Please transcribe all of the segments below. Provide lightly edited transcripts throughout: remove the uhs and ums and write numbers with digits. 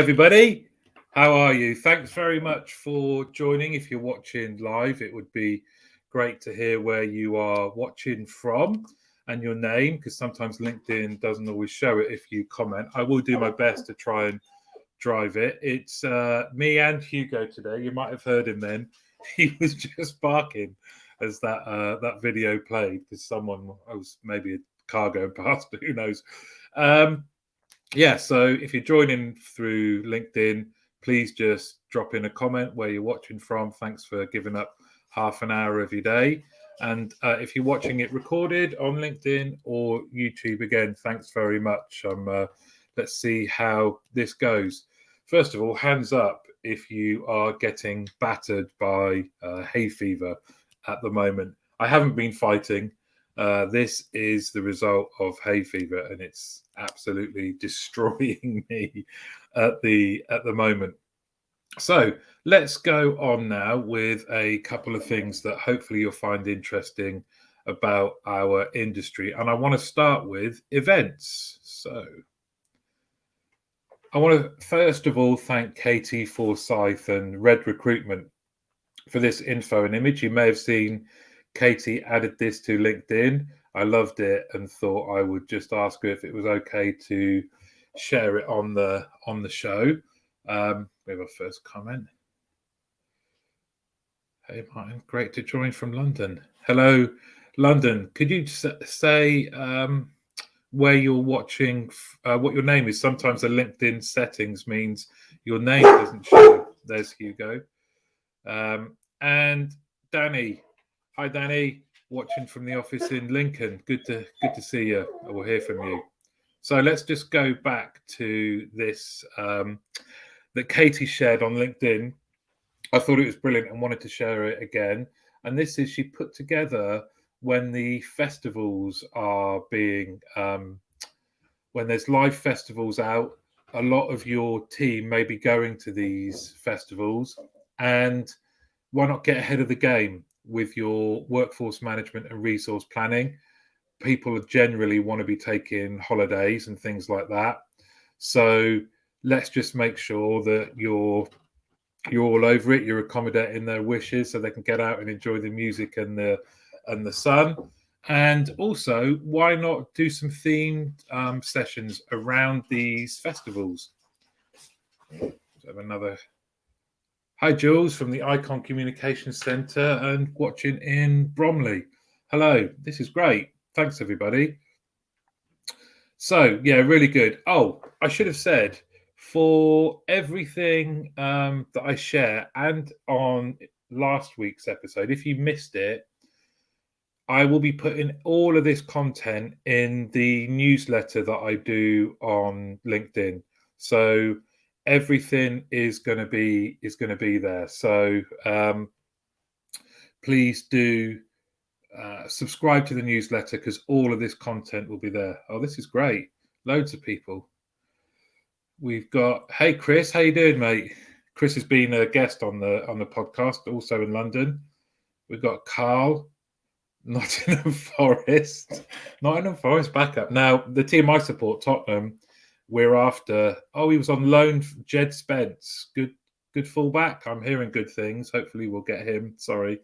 everybody. How are you? Thanks very much for joining. If you're watching live, it would be great to hear where you are watching from and your name, because sometimes LinkedIn doesn't always show it if you comment. I will do my best to try and drive it. It's me and Hugo today. You might have heard him then. He was just barking as that video played because someone was maybe a car going past, but who knows. So if you're joining through LinkedIn, please just drop in a comment where you're watching from. Thanks for giving up half an hour of your day. And if you're watching it recorded on LinkedIn or YouTube, again, thanks very much. Let's see how this goes. First of all, hands up if you are getting battered by hay fever at the moment. I haven't been fighting. This is the result of hay fever, and it's absolutely destroying me at the moment. So let's go on now with a couple of things that hopefully you'll find interesting about our industry. And I want to start with events. So I want to first of all thank Katie Forsyth and Red Recruitment for this info and image. You may have seen Katie added this to LinkedIn. I loved it and thought I would just ask her if it was okay to share it on the show. We have our first comment. Hey Martin, great to join from London. Hello, London. Could you say where you're watching, what your name is? Sometimes the LinkedIn settings means your name doesn't show. There's Hugo. And Danny. Hi, Danny. Watching from the office in Lincoln. Good to see you. I will hear from you. So let's just go back to this that Katie shared on LinkedIn. I thought it was brilliant and wanted to share it again. And this is she put together when the festivals are being, when there's live festivals out, a lot of your team may be going to these festivals. And why not get ahead of the game with your workforce management and resource planning? People generally want to be taking holidays and things like that. So let's just make sure that you're all over it. You're accommodating their wishes so they can get out and enjoy the music and the sun. And also, why not do some themed sessions around these festivals? So have another. Hi, Jules from the Icon Communications Centre and watching in Bromley. Hello, this is great. Thanks, everybody. So, yeah, really good. Oh, I should have said, for everything that I share and on last week's episode, if you missed it, I will be putting all of this content in the newsletter that I do on LinkedIn. So everything is going to be there. So please do subscribe to the newsletter because all of this content will be there. Oh, this is great. Loads of people. We've got, hey Chris, how you doing, mate? Chris has been a guest on the podcast, also in London. We've got Carl, Nottingham Forest backup. Now the team I support, Tottenham, we're after. Oh, he was on loan. Jed Spence, good fullback. I'm hearing good things. Hopefully we'll get him. Sorry.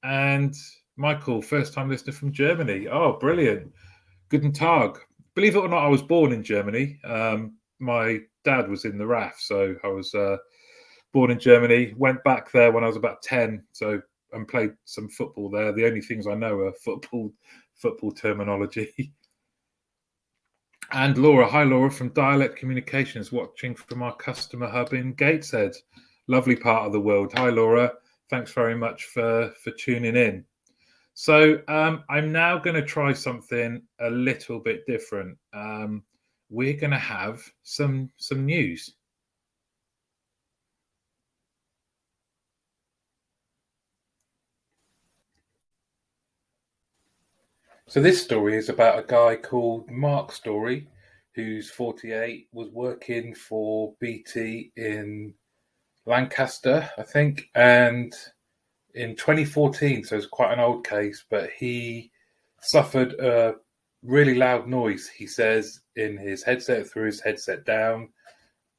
And Michael, first time listener from Germany. Oh, brilliant. Guten Tag. Believe it or not, I was born in Germany. My dad was in the RAF, so I was born in Germany. Went back there when I was about 10, and played some football there. The only things I know are football terminology. And Laura, hi Laura from Dialect Communications, watching from our customer hub in Gateshead. Lovely part of the world. Hi Laura, thanks very much for tuning in. So I'm now going to try something a little bit different. We're going to have some news. So this story is about a guy called Mark Story, who's 48, was working for BT in Lancaster, I think, and in 2014, so it's quite an old case, but he suffered a really loud noise, he says, in his headset, threw his headset down,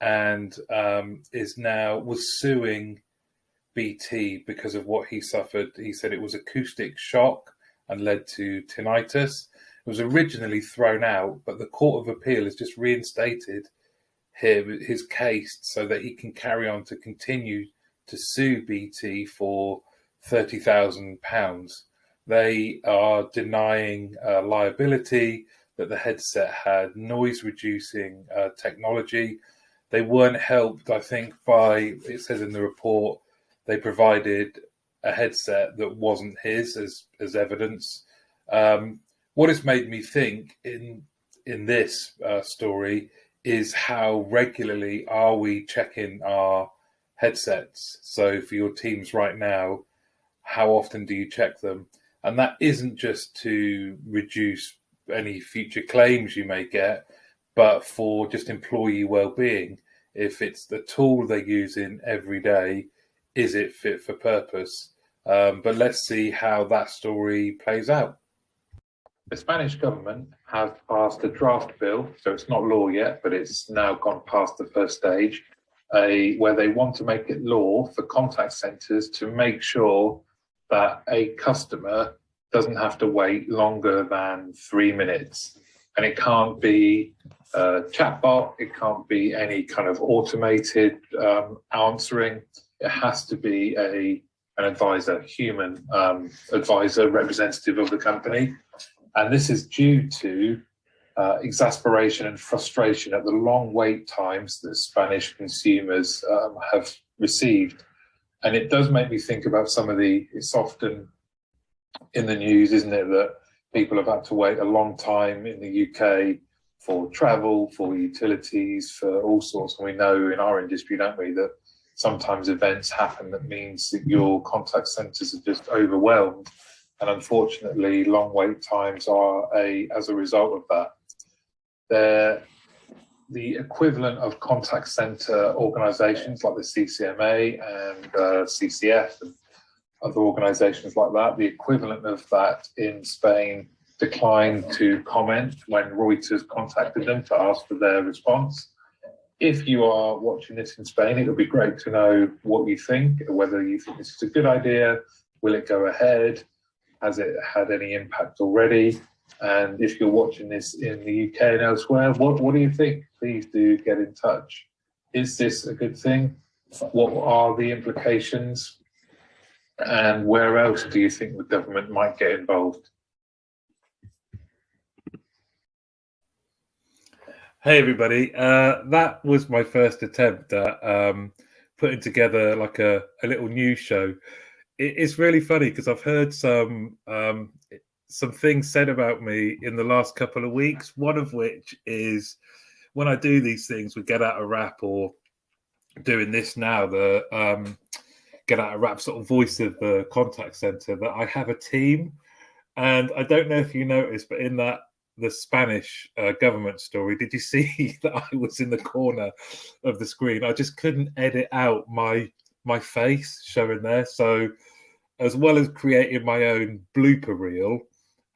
and was suing BT because of what he suffered. He said it was acoustic shock and led to tinnitus. It was originally thrown out, but the Court of Appeal has just reinstated his case so that he can carry on to continue to sue BT for £30,000. They are denying liability, that the headset had noise reducing technology. They weren't helped, I think, by, it says in the report, they provided a headset that wasn't his as evidence. What has made me think in this story is how regularly are we checking our headsets? So for your teams right now, how often do you check them? And that isn't just to reduce any future claims you may get, but for just employee well-being. If it's the tool they're using every day, is it fit for purpose? But let's see how that story plays out. The Spanish government have passed a draft bill, so it's not law yet, but it's now gone past the first stage, where they want to make it law for contact centres to make sure that a customer doesn't have to wait longer than 3 minutes. And it can't be a chatbot, it can't be any kind of automated answering. It has to be an advisor, human advisor, representative of the company. And this is due to exasperation and frustration at the long wait times that Spanish consumers have received. And it does make me think about it's often in the news, isn't it, that people have had to wait a long time in the UK for travel, for utilities, for all sorts. And we know in our industry, don't we, that sometimes events happen that means that your contact centres are just overwhelmed. And unfortunately, long wait times are as a result of that. They're the equivalent of contact centre organisations like the CCMA and CCF and other organisations like that. The equivalent of that in Spain declined to comment when Reuters contacted them to ask for their response. If you are watching this in Spain, it would be great to know what you think, whether you think this is a good idea, will it go ahead, has it had any impact already? And if you're watching this in the UK and elsewhere, what do you think? Please do get in touch. Is this a good thing? What are the implications? And where else do you think the government might get involved? Hey everybody, that was my first attempt at putting together like a little news show. It's really funny because I've heard some things said about me in the last couple of weeks, one of which is when I do these things with Get Out a Rap or doing this now, the Get Out a Rap sort of voice of the contact centre, that I have a team. And I don't know if you noticed, but in the Spanish government story, did you see that I was in the corner of the screen? I just couldn't edit out my face showing there. So as well as creating my own blooper reel,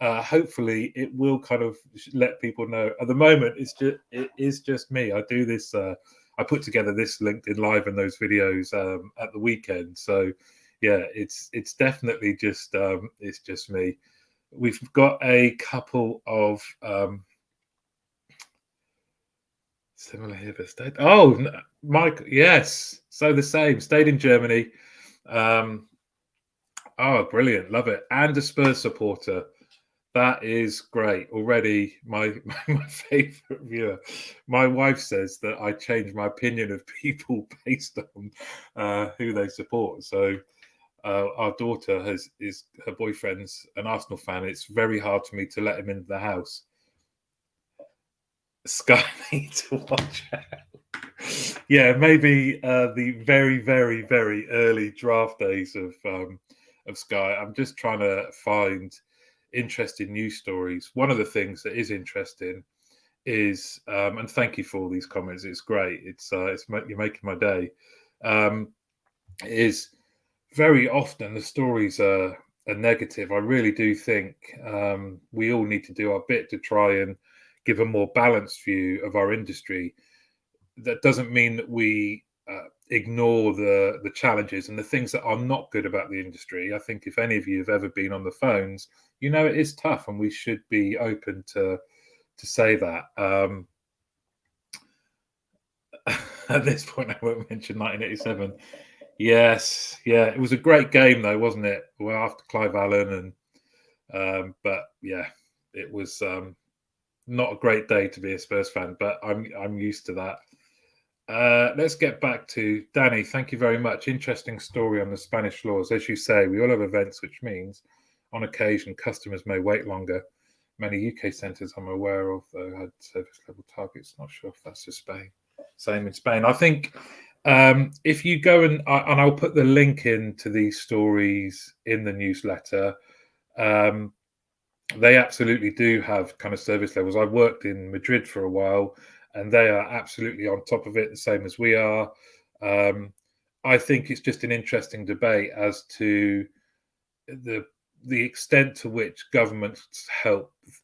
hopefully it will kind of let people know. At the moment, it is just me. I do this. I put together this LinkedIn Live and those videos at the weekend. So yeah, it's definitely just it's just me. We've got a couple of similar here, but stayed. Oh, Mike, yes. So the same. Stayed in Germany. Oh, brilliant. Love it. And a Spurs supporter. That is great. Already my favorite viewer. My wife says that I change my opinion of people based on who they support. So our daughter is her boyfriend's an Arsenal fan. It's very hard for me to let him into the house. Sky need to watch out. Yeah, maybe the very, very, very early draft days of Sky. I'm just trying to find interesting news stories. One of the things that is interesting is, and thank you for all these comments. It's great. You're making my day. Is very often the stories are negative. I really do think we all need to do our bit to try and give a more balanced view of our industry. that doesn't mean that we ignore the challenges and the things that are not good about the industry. I think if any of you have ever been on the phones, you know it is tough, and we should be open to say that. At this point, I won't mention 1987. Yes, yeah, it was a great game though, wasn't it? Well, after Clive Allen, and but yeah, it was not a great day to be a Spurs fan, but I'm used to that. Let's get back to Danny. Thank you very much. Interesting story on the Spanish laws. As you say, we all have events, which means on occasion customers may wait longer. Many UK centres I'm aware of, though, had service level targets. Not sure if that's just Spain. Same in Spain. I think if you go and I'll put the link into these stories in the newsletter. They absolutely do have kind of service levels. I worked in Madrid for a while, and they are absolutely on top of it, the same as we are. I think it's just an interesting debate as to the extent to which governments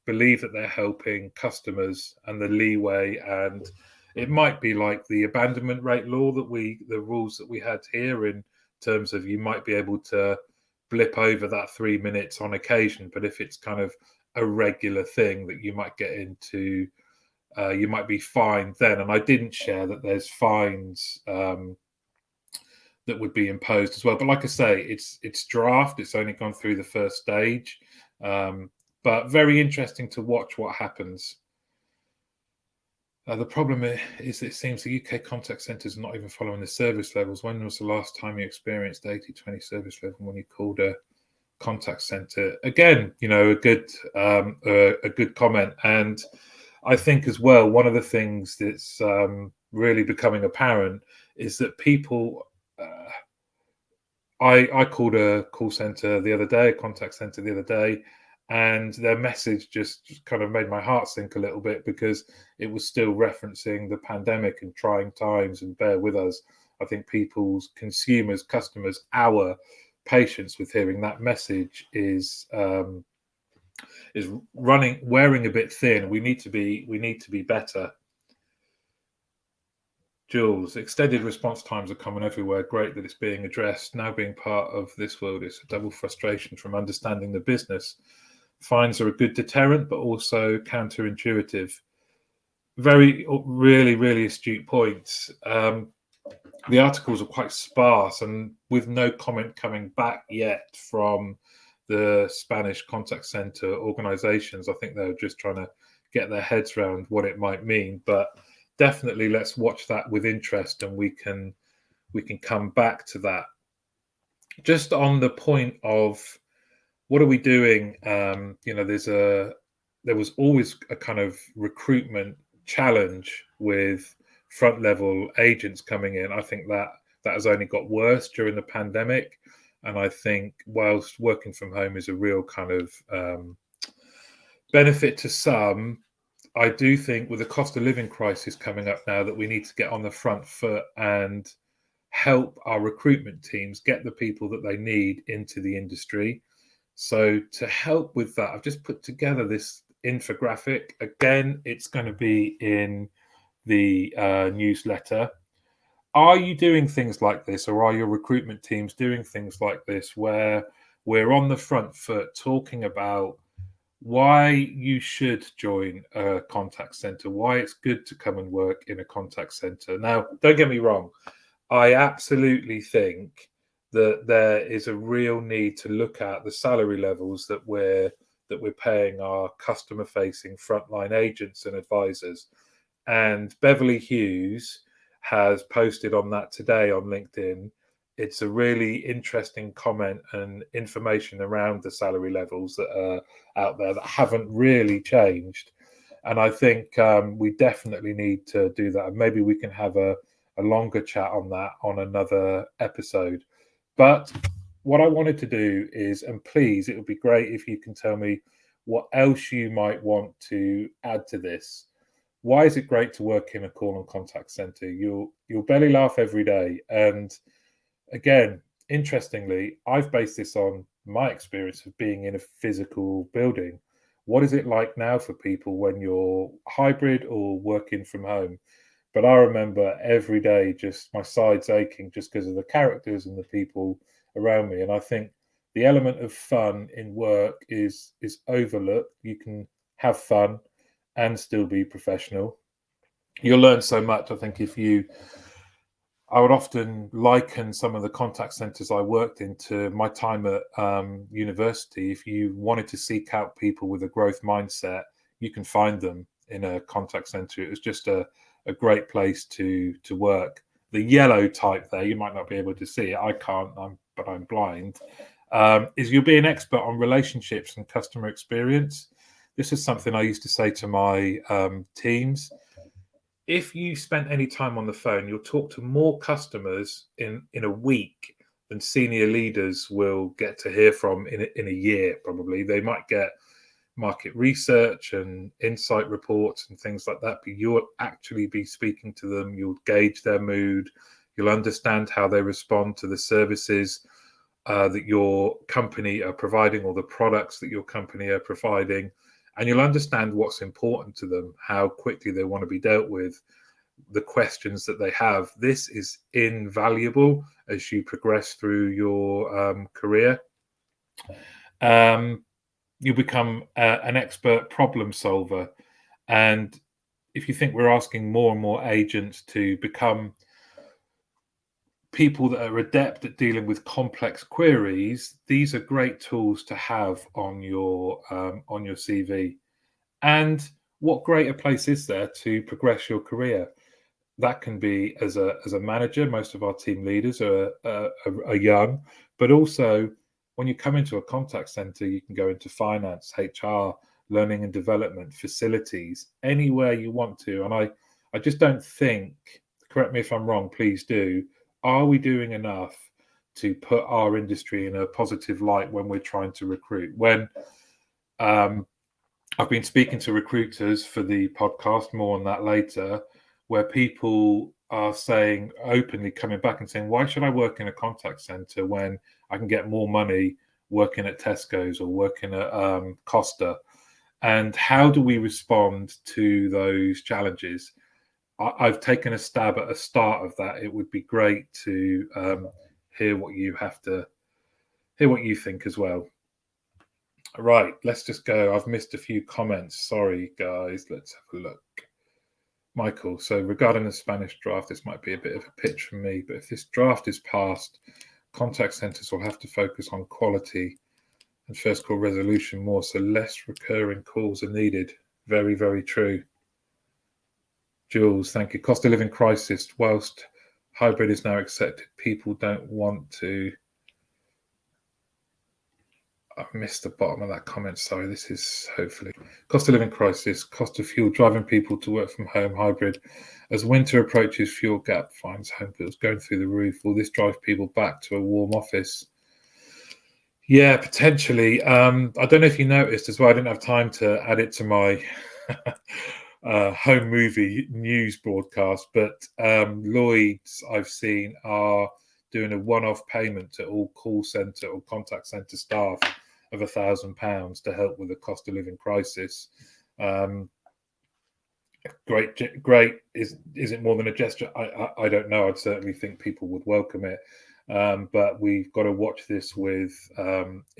believe that they're helping customers, and the leeway. And it might be like the abandonment rate law the rules that we had here, in terms of you might be able to blip over that 3 minutes on occasion, but if it's kind of a regular thing that you might get into, you might be fined then. And I didn't share that there's fines that would be imposed as well. But like I say, it's draft. It's only gone through the first stage, but very interesting to watch what happens. The problem is it seems the UK contact centres are not even following the service levels. When was the last time you experienced 80/20 service level when you called a contact centre? Again, a good comment. And I think as well, one of the things that's really becoming apparent is that people. I called a call centre the other day, a contact centre the other day, and their message just kind of made my heart sink a little bit, because it was still referencing the pandemic and trying times, and bear with us. I think people's customers, our patience with hearing that message is wearing a bit thin. We need to be better. Jules, extended response times are common everywhere. Great that it's being addressed. Now being part of this world is a double frustration from understanding the business. Fines are a good deterrent, but also counterintuitive. Really, really astute points. The articles are quite sparse, and with no comment coming back yet from the Spanish contact center organizations. I think they're just trying to get their heads around what it might mean. But definitely let's watch that with interest, and we can come back to that. Just on the point of what are we doing, there was always a kind of recruitment challenge with front level agents coming in. I think that has only got worse during the pandemic, and I think whilst working from home is a real kind of benefit to some, I do think with the cost of living crisis coming up now, that we need to get on the front foot and help our recruitment teams get the people that they need into the industry. So to help with that, I've just put together this infographic. Again, it's going to be in the newsletter. Are you doing things like this, or are your recruitment teams doing things like this, where we're on the front foot talking about why you should join a contact center, why it's good to come and work in a contact center? Now, don't get me wrong. I absolutely think that there is a real need to look at the salary levels that we're paying our customer-facing frontline agents and advisors. And Beverly Hughes has posted on that today on LinkedIn. It's a really interesting comment and information around the salary levels that are out there that haven't really changed. And I think we definitely need to do that. And maybe we can have a longer chat on that on another episode. But what I wanted to do is, and please, it would be great if you can tell me what else you might want to add to this. Why is it great to work in a call and contact center? You'll belly laugh every day. And again, interestingly, I've based this on my experience of being in a physical building. What is it like now for people when you're hybrid or working from home? But I remember every day just my sides aching just because of the characters and the people around me. And I think the element of fun in work is overlooked. You can have fun and still be professional. You'll learn so much, I think, if you I would often liken some of the contact centers I worked in to my time at university. If you wanted to seek out people with a growth mindset, you can find them in a contact center. It was just a great place to work. The yellow type there, you might not be able to see it. I can't, but I'm blind. Is you'll be an expert on relationships and customer experience. This is something I used to say to my teams. If you spent any time on the phone, you'll talk to more customers in a week than senior leaders will get to hear from in a year, probably. They might get market research and insight reports and things like that, but you'll actually be speaking to them. You'll gauge their mood. You'll understand how they respond to the services that your company are providing or the products that your company are providing. And you'll understand what's important to them, how quickly they want to be dealt with, the questions that they have. This is invaluable as you progress through your career. You become an expert problem solver. And if you think we're asking more and more agents to become people that are adept at dealing with complex queries, these are great tools to have on your CV. And what greater place is there to progress your career? That can be as a manager. Most of our team leaders are young, but also when you come into a contact center, you can go into finance, HR, learning and development, facilities, anywhere you want to. And I just don't think, correct me if I'm wrong, please do, are we doing enough to put our industry in a positive light when we're trying to recruit? When I've been speaking to recruiters for the podcast, more on that later, where people are saying openly, coming back and saying, why should I work in a contact center when I can get more money working at Tesco's or working at Costa? And how do we respond to those challenges? I've taken a stab at a start of that. It would be great to hear what you think as well. Right, let's just go. I've missed a few comments. Sorry, guys. Let's have a look. Michael, so regarding the Spanish draft, this might be a bit of a pitch from me, but if this draft is passed, contact centers will have to focus on quality and first call resolution more, so less recurring calls are needed. Very, very true. Jules, thank you. Cost of living crisis, whilst hybrid is now accepted, people don't want to. I've missed the bottom of that comment. Sorry, this is hopefully cost of living crisis, cost of fuel, driving people to work from home, hybrid. As winter approaches, fuel gap finds home bills going through the roof. Will this drive people back to a warm office? Yeah, potentially. I don't know if you noticed as well, I didn't have time to add it to my home movie news broadcast, but Lloyd's, I've seen, are doing a one-off payment to all call centre or contact centre staff of £1,000 to help with the cost of living crisis. Great. Is it more than a gesture? I don't know. I'd certainly think people would welcome it, but we've got to watch this with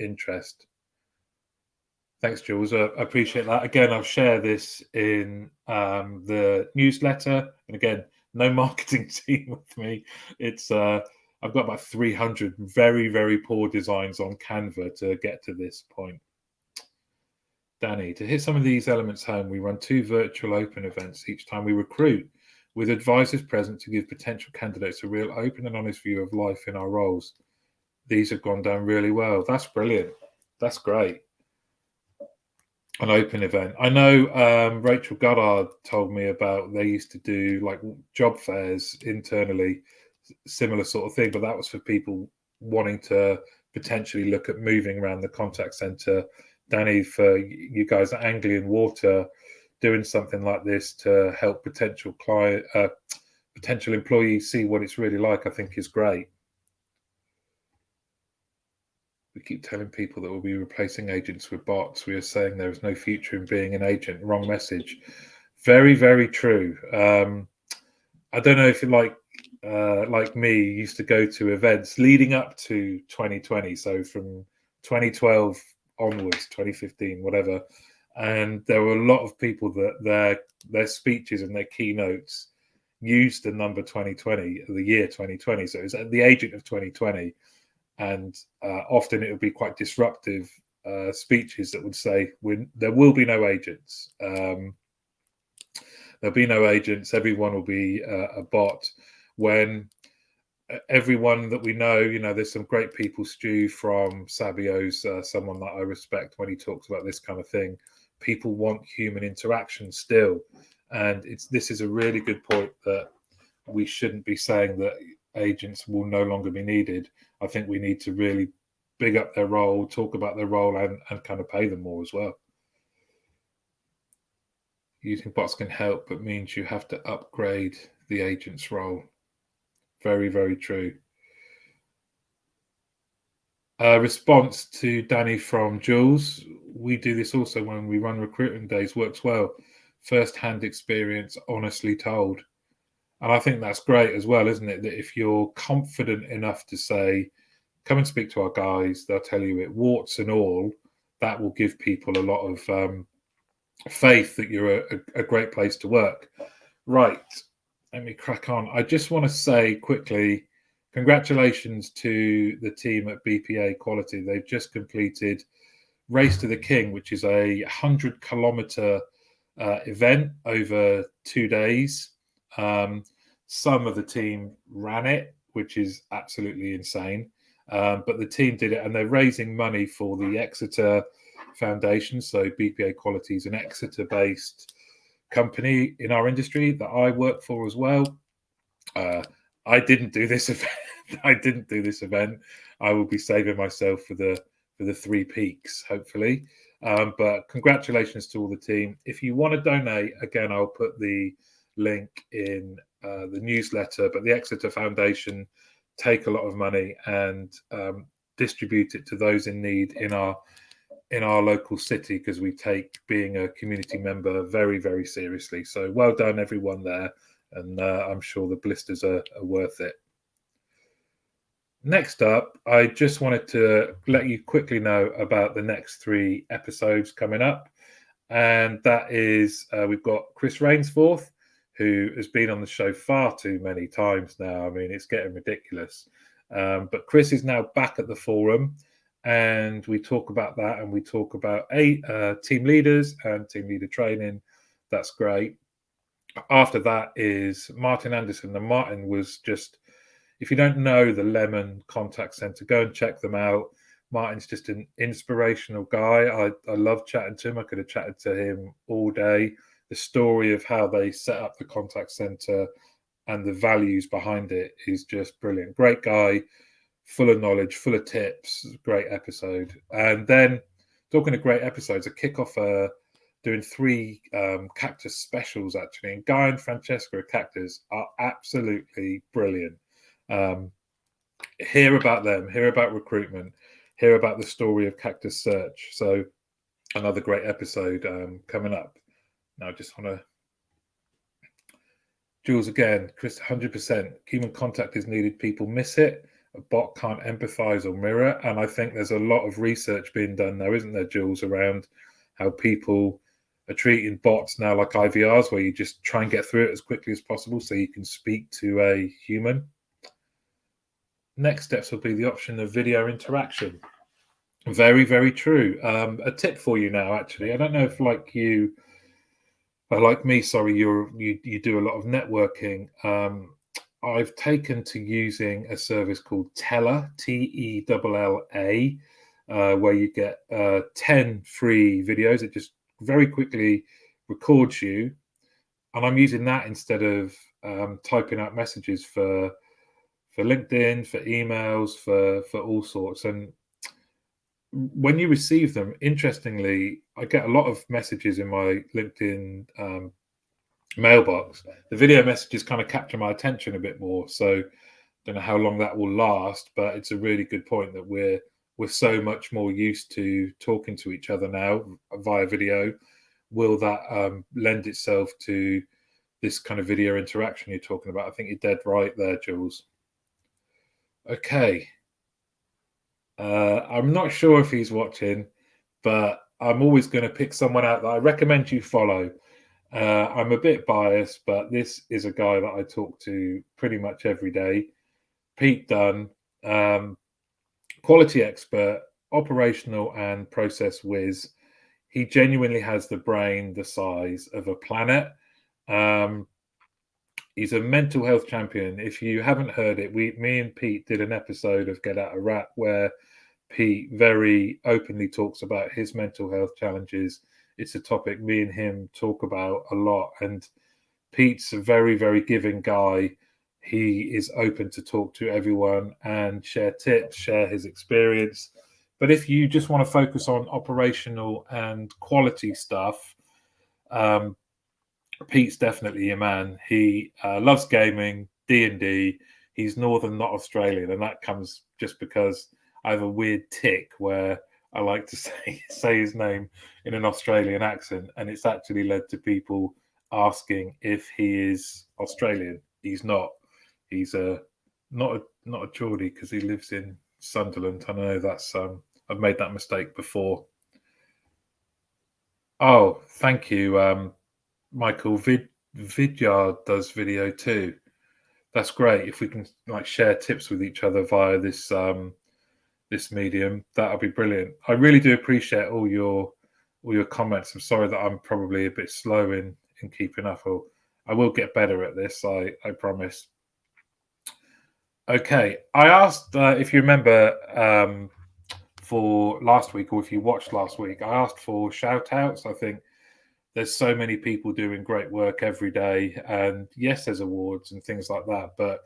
interest. Thanks, Jules. I appreciate that. Again, I'll share this in the newsletter. And again, no marketing team with me. It's I've got about 300 very, very poor designs on Canva to get to this point. Danny, to hit some of these elements home, we run 2 virtual open events each time we recruit, with advisors present to give potential candidates a real open and honest view of life in our roles. These have gone down really well. That's brilliant. That's great. An open event. I know Rachel Goddard told me about, they used to do like job fairs internally, similar sort of thing, but that was for people wanting to potentially look at moving around the contact center. Danny, for you guys at Anglian Water, doing something like this to help potential employees see what it's really like, I think is great. We keep telling people that we'll be replacing agents with bots. We are saying there is no future in being an agent. Wrong message. Very, very true. I don't know if you like me, used to go to events leading up to 2020, so from 2012 onwards, 2015, whatever, and there were a lot of people that their speeches and their keynotes used the number 2020, the year 2020. So it was the agent of 2020, and often it would be quite disruptive speeches that would say, there will be no agents. There'll be no agents. Everyone will be a bot. When everyone that we know, there's some great people. Stu from Sabio's someone that I respect when he talks about this kind of thing. People want human interaction still, and this is a really good point that we shouldn't be saying that agents will no longer be needed. I think we need to really big up their role, talk about their role, and kind of pay them more as well. Using bots can help, but means you have to upgrade the agent's role. Very, very true. Response to Danny from Jules. We do this also when we run recruitment days. Works well. First-hand experience, honestly told. And I think that's great as well, isn't it? That if you're confident enough to say, come and speak to our guys, they'll tell you it, warts and all, that will give people a lot of faith that you're a great place to work. Right, let me crack on. I just want to say quickly, congratulations to the team at BPA Quality. They've just completed Race to the King, which is a 100-kilometer event over 2 days. Some of the team ran it, which is absolutely insane. But the team did it, and they're raising money for the Exeter Foundation. So BPA Quality is an Exeter-based company in our industry that I work for as well. I didn't do this event. I will be saving myself for the 3 peaks, hopefully. But congratulations to all the team. If you want to donate, again, I'll put the link in the newsletter. But the Exeter Foundation take a lot of money and distribute it to those in need in our local city, because we take being a community member very, very seriously. So well done, everyone there, and I'm sure the blisters are worth it. Next up, I just wanted to let you quickly know about the next 3 episodes coming up, and that is we've got Chris Rainsforth, who has been on the show far too many times now. I mean, it's getting ridiculous. But Chris is now back at the forum, and we talk about that, and we talk about team leaders and team leader training. That's great. After that is Martin Anderson. And Martin was just, if you don't know the Lemon Contact Centre, go and check them out. Martin's just an inspirational guy. I love chatting to him. I could have chatted to him all day. The story of how they set up the contact centre and the values behind it is just brilliant. Great guy, full of knowledge, full of tips. Great episode. And then, talking of great episodes, a kick-off doing 3 Cactus specials, actually. And Guy and Francesca at Cactus are absolutely brilliant. Hear about them, hear about recruitment, hear about the story of Cactus Search. So another great episode coming up. Now, I just want to... Jules again, Chris, 100%. Human contact is needed. People miss it. A bot can't empathize or mirror. And I think there's a lot of research being done now, isn't there, Jules, around how people are treating bots now like IVRs, where you just try and get through it as quickly as possible so you can speak to a human. Next steps will be the option of video interaction. Very, very true. A tip for you now, actually. I don't know if like me, sorry, you do a lot of networking. I've taken to using a service called Tella, Tella, where you get 10 free videos. It just very quickly records you. And I'm using that instead of typing out messages for LinkedIn, for emails, for all sorts. And when you receive them, interestingly, I get a lot of messages in my LinkedIn mailbox. The video messages kind of capture my attention a bit more. So I don't know how long that will last, but it's a really good point that we're so much more used to talking to each other now via video. Will that lend itself to this kind of video interaction you're talking about. I think you're dead right there, Jules. Okay. I'm not sure if he's watching, but I'm always going to pick someone out that I recommend you follow. I'm a bit biased, but this is a guy that I talk to pretty much every day. Pete Dunn, quality expert, operational and process whiz. He genuinely has the brain the size of a planet. He's a mental health champion. If you haven't heard it, me and Pete did an episode of Get Out a Rap where Pete very openly talks about his mental health challenges. It's a topic me and him talk about a lot. And Pete's a very, very giving guy. He is open to talk to everyone and share tips, share his experience. But if you just want to focus on operational and quality stuff, Pete's definitely your man. He loves gaming, D&D. He's Northern, not Australian, and that comes just because I have a weird tick where I like to say his name in an Australian accent, and it's actually led to people asking if he is Australian. He's not. He's not a Geordie because he lives in Sunderland. I know that's I've made that mistake before. Oh, thank you, Michael. Vidyard does video too. That's great. If we can like share tips with each other via this this medium, that'll be brilliant. I really do appreciate all your comments. I'm sorry that I'm probably a bit slow in keeping up. I will get better at this. I promise. Okay, I asked if you remember for last week, or if you watched last week, I asked for shout outs. I think there's so many people doing great work every day, and yes, there's awards and things like that, but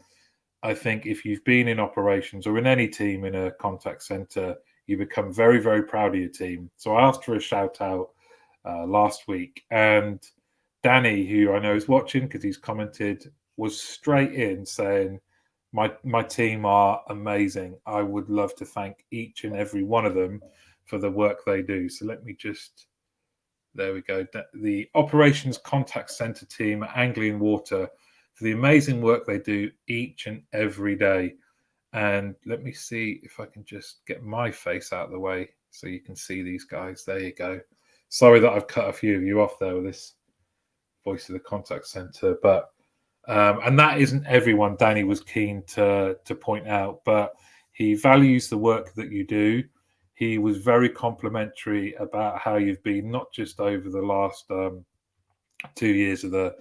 I think if you've been in operations or in any team in a contact center, you become very, very proud of your team. So I asked for a shout out last week, and Danny, who I know is watching because he's commented, was straight in saying, my team are amazing. I would love to thank each and every one of them for the work they do. So let me just, there we go. The operations contact center team at Anglian Water for the amazing work they do each and every day. And let me see if I can just get my face out of the way so you can see these guys. There you go. Sorry that I've cut a few of you off there with this voice of the contact center, but and that isn't everyone Danny was keen to point out, but he values the work that you do. He was very complimentary about how you've been, not just over the last 2 years of the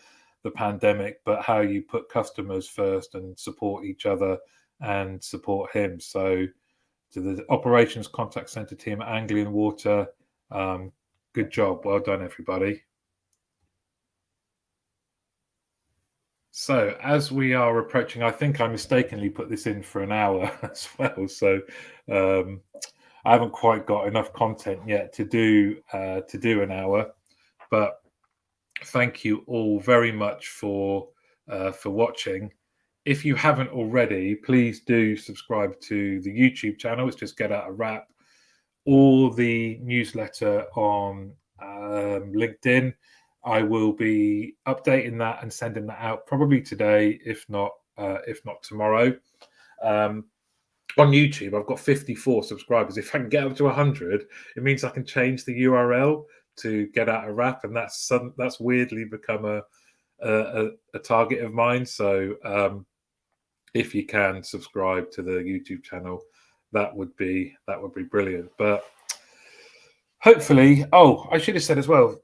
pandemic, but how you put customers first and support each other and support him. So to the operations contact center team at Anglian Water, good job. Well done, everybody. So as we are approaching, I think I mistakenly put this in for an hour as well. So I haven't quite got enough content yet to do an hour, but thank you all very much for watching. If you haven't already, please do subscribe to the YouTube channel. It's just Get Out a Rap, or the newsletter on LinkedIn. I will be updating that and sending that out probably today, if not tomorrow. On YouTube, I've got 54 subscribers. If I can get up to 100, it means I can change the URL to Get Out a Rap, and that's weirdly become a target of mine. So if you can subscribe to the YouTube channel, that would be brilliant. But hopefully, I should have said as well,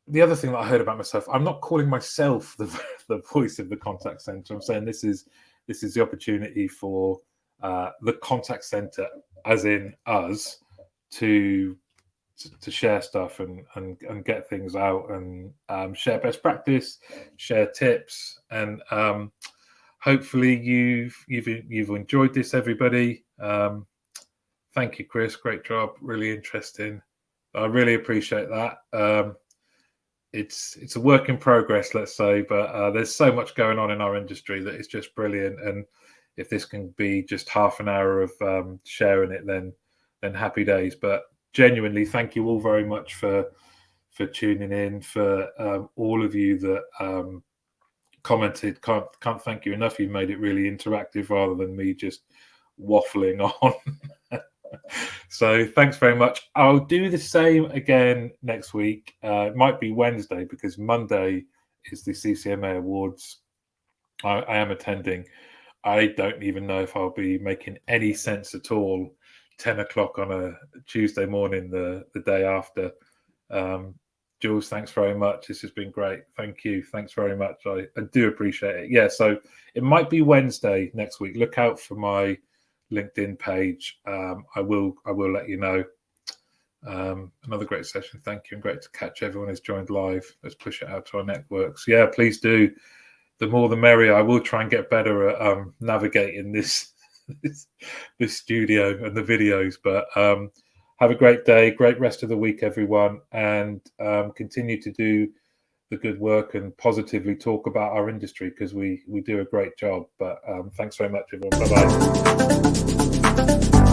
the other thing that I heard about myself, I'm not calling myself the voice of the contact center. I'm saying this is the opportunity for the contact center, as in us, to share stuff and get things out and share best practice, share tips, and hopefully you've enjoyed this, everybody. Thank you, Chris. Great job. Really interesting. I really appreciate that. It's a work in progress, let's say, but there's so much going on in our industry that it's just brilliant. And if this can be just half an hour of sharing it, then happy days. But genuinely, thank you all very much for tuning in, for all of you that commented. Can't thank you enough. You made it really interactive rather than me just waffling on. So thanks very much. I'll do the same again next week. It might be Wednesday because Monday is the CCMA Awards. I am attending. I don't even know if I'll be making any sense at all. 10 o'clock on a Tuesday morning, the day after. Jules, thanks very much. This has been great. Thank you. Thanks very much. I do appreciate it. Yeah, so it might be Wednesday next week. Look out for my LinkedIn page. I will let you know. Another great session. Thank you. And great to catch everyone who's joined live. Let's push it out to our networks. Yeah, please do. The more the merrier. I will try and get better at navigating this studio and the videos. But have a great day, great rest of the week, everyone, and continue to do the good work and positively talk about our industry because we do a great job. But thanks very much, everyone. Bye-bye.